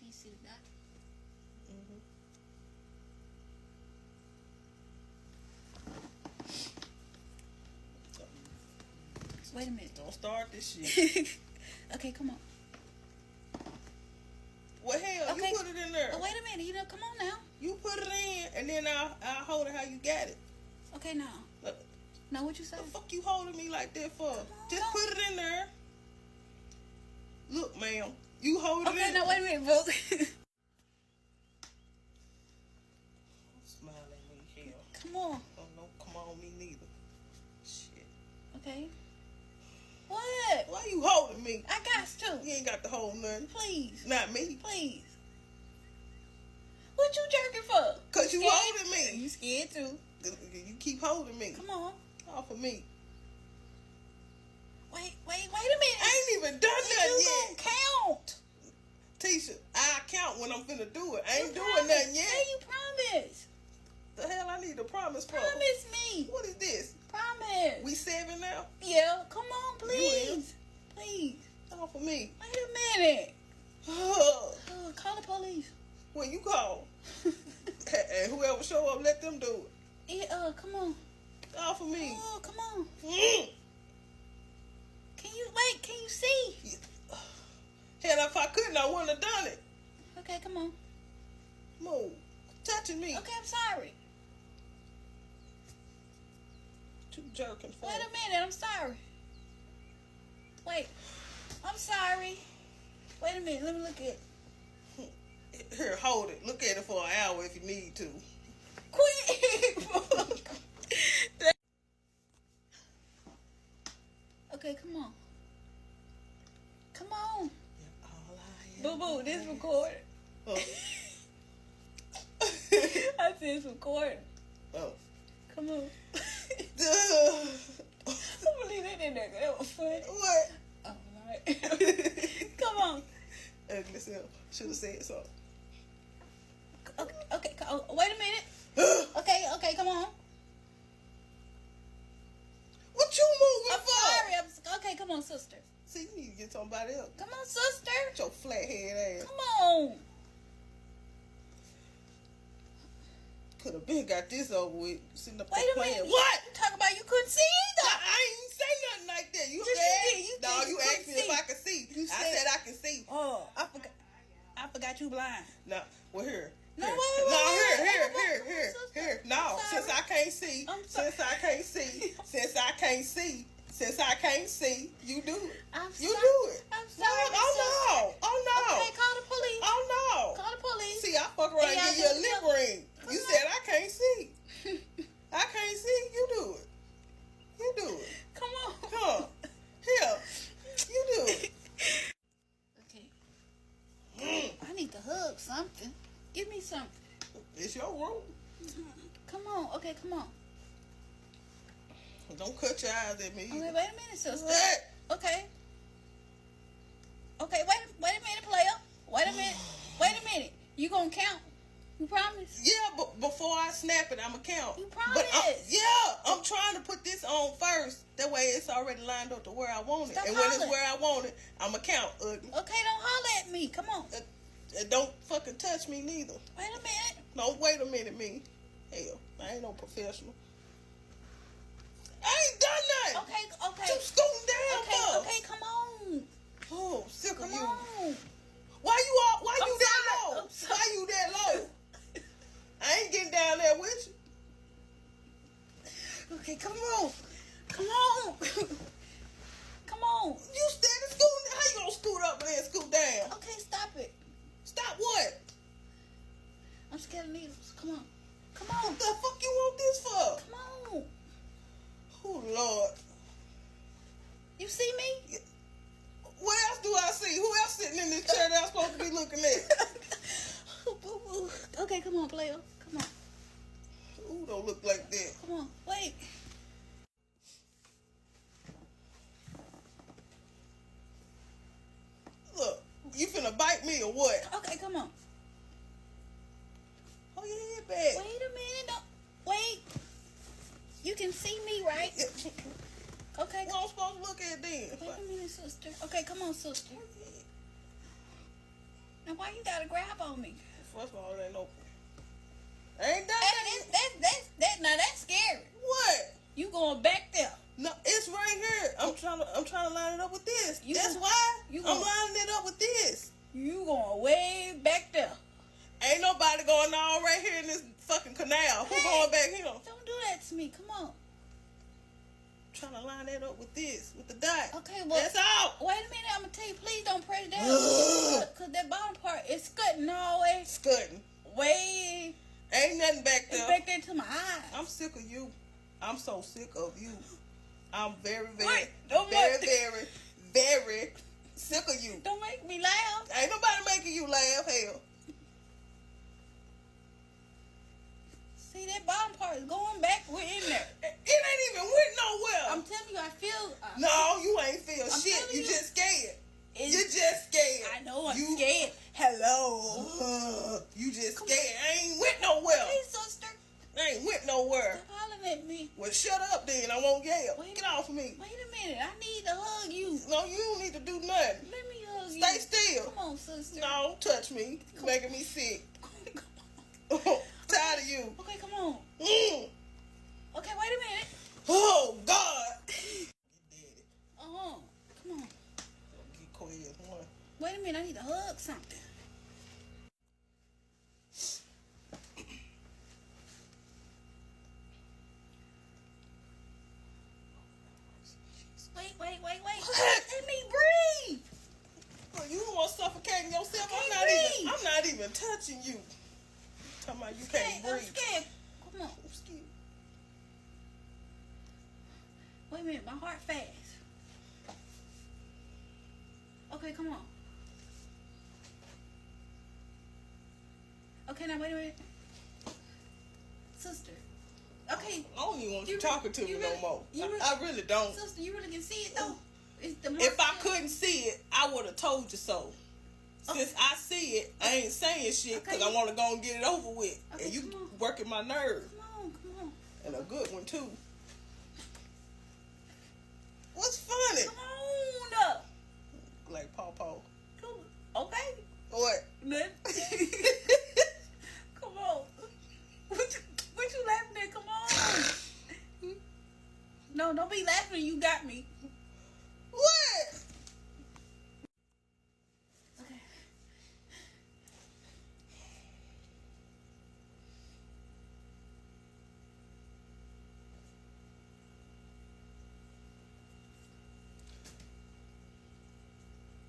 Can you see the dot? Mm-hmm. Wait a minute. Don't start this shit. Okay, come on. Well, hell, Okay. you put it in there. Oh, wait a minute. Come on now. You put it in, and then I'll hold it how you got it. Okay, now. Look, Now, what you say? the fuck you holding me like that for? on. Just put it in there. Look, ma'am, you hold it Okay, in. now, wait a minute, folks. Smile at me, hell. Come on. Oh, no, come on, me neither. Shit. Okay. What? Why you holding me? I got to. You ain't got to hold nothing. Please. Not me. Please. What you jerking for? Cause you Scared? holding me. You scared too. You keep holding me. Come on. Off of me. Wait a minute. I ain't even done You nothing gonna yet. count. Tisha, I count when I'm finna do it. I ain't You doing promise. nothing yet. Say you promise. The hell I need a promise for? Promise me. What is this? Promise. We 7 now? Yeah, come on, You please. Please. Off of me. Wait a minute. Call the police. When you call. And whoever show up, let them do it. Yeah, come on. Off of me. Oh, come on. Mm. Can you see? Hell, if I couldn't, I wouldn't have done it. Okay, come on. Move. Touching me. Okay, I'm sorry. Too jerking for. Wait a minute, I'm sorry. Wait. I'm sorry. Wait a minute, let me look at it. Here, hold it. Look at it for an hour if you need to. Quick! Okay, come on. Come on. All I Boo boo, this recording. Oh. I said it's recording. Oh. Come on. Duh. I'm gonna leave that in there. That was funny. What? Oh, alright. Come on. Ugly self. Should have said something. Okay, wait a minute. Okay, come on. What you moving I'm for? sorry. Okay, come on, sister. See, you need to get somebody else. Come on, sister. Get your flat head ass. Come on. Could have been got this over with. Sitting up Wait there a playing. minute. What? You talking about you couldn't see either? I ain't say nothing like that. You Yes, you said, did. You no, said you you asked couldn't me if see. I could see. You I said- said I can see. Oh, I forgot you blind. No, well here. No, here. wait, No, wait, sister. here. No, I'm sorry. since I can't see, I'm sorry. since I can't see, you do it. I'm You sorry. do it. I'm sorry, Oh no. Okay, call the police. Oh no. Call the police. See, I fuck around Yeah, and give you a I lip do. ring. You said I can't see. I can't see. You do it. You do it. Come on. Huh. Here. You do it. Okay. I need to hug something. Give me something. It's your room. Come on. Okay, come on. Don't cut your eyes at me. Okay, wait a minute, sister. What? Okay. Okay, wait a minute, player. Wait a minute. You gonna count? You promise? Yeah, but before I snap it, I'ma count. You But promise? I'm trying to put this on first. That way it's already lined up to where I want it. Stop And when it's hollering. where I want it, I'ma count, ugly. Okay, don't holler at me. Come on. And don't fucking touch me neither. Wait a minute. No, wait a minute, me. Hell, I ain't no professional. I ain't done nothing. Okay. You scooting down for? Okay, come on. Oh, sick of Come you. on. Why you I'm that sorry. low? I'm sorry. Why you that low? I ain't getting down there with you. Okay, come on. Come on. Come on. You steady scooting. How you gonna scoot up and then scoot down? Okay, stop it. Stop what? I'm scared of needles. Come on. Come What on. the fuck you want this for? Come on. Oh Lord. You see me? What else do I see? Who else sitting in this chair that I'm supposed to be looking at? Okay, come on, player. Come on. Ooh, don't look like that. Come on. Wait. Look, you finna bite me or what? Okay, come on. Oh, your head back. Wait a minute. No. Wait. You can see me, right? Okay. What I'm supposed to look at then? Wait a minute, sister. Okay, come on, sister. Now Why you gotta grab on me? First of all, it ain't open. I ain't done Hey, now that's scary. What? You going back there? No, it's right here. I'm trying to line it up with this. You That's gon- why you I'm gon- lining it up with this. You going way back there? Ain't nobody going on right here in this fucking canal. Who Hey. going back here? Don't do that to me. Come on. Trying to line that up with this, with the dot. Okay, well, That's all. wait a minute. I'm gonna tell you, please don't press it down, cause that bottom part is cutting all the way, Scutting. way Ain't nothing back there. back there to my eyes. I'm sick of you. I'm so sick of you. I'm very, Wait, don't very, make- very, very sick of you. Don't make me laugh. Ain't nobody making you laugh, hell. See, that bottom part is going back. We're in there. It ain't even went nowhere. I'm telling you, I feel. No, you ain't feel I'm shit. telling You you. just scared. It's- You just scared. I know I'm You- scared. Hello. You just scared. I ain't went nowhere. Hey, sister. I ain't went nowhere. Stop hollering at me. Well, shut up then. I won't yell. Wait. Get off of me. Wait a minute. I need to hug you. No, you don't need to do nothing. Let me hug you. Stay still. Come on, sister. No, don't touch me. You're making me sick. Come on. Tired of you. Okay, come on. Mm. Okay, wait a minute. Oh, God. Get daddy. Come on. Get quiet. One. Wait a minute. I need to hug something. Wait. Let me breathe. Well, you don't want suffocating yourself. I I'm can't not even touching you. Talking about you can't I'm breathe. scared. Come on. I'm scared. Wait a minute. My heart fast. Okay, come on. Okay, now wait a minute. Sister. Okay. I don't even want you You talking to you me really- no more. you really- I really don't. Sister, you really can see it though. It's the If I mark- couldn't see it, I would have told you so. Since I see it, I ain't saying shit because Okay. I want to go and get it over with. Okay, And you come on. working my nerve. Come on. And a good one, too. What's funny? Come on. Like Paw. Come on. Okay. What? Nothing. Come on. What you laughing at? Come on. No, don't be laughing. You got me. What? Okay.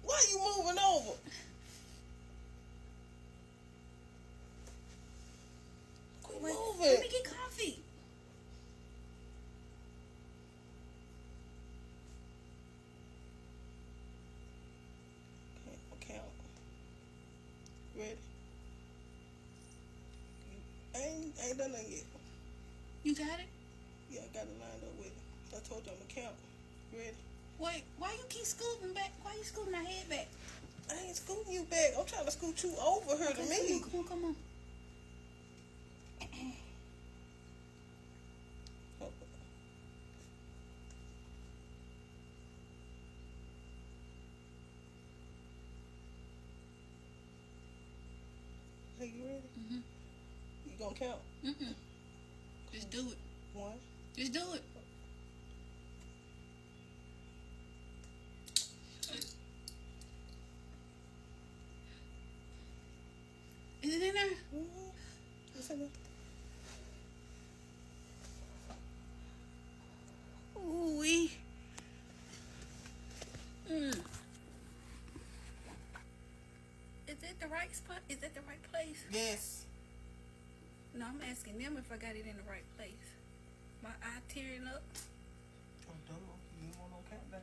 Why you moving over? Quit Wait, moving. let me get comfy. Okay. Ready? Ain't done nothing yet. You got it? Yeah, I got it lined up with it. I told you I'm gonna count. Ready? Wait, why you keep scooting back? Why you scooting my head back? I ain't scooting you back. I'm trying to scoot you over here to me. Come on. Hey, you ready? Mm-hmm. You gonna count? Mm-mm. Just do it. One. Just do it. Is it in there? Mm-hmm. What's in there? Ooh-wee. Is it the right spot? Is it the right place? Yes. No, I'm asking them if I got it in the right place. My eye tearing up. Oh, no. You don't want no countdown.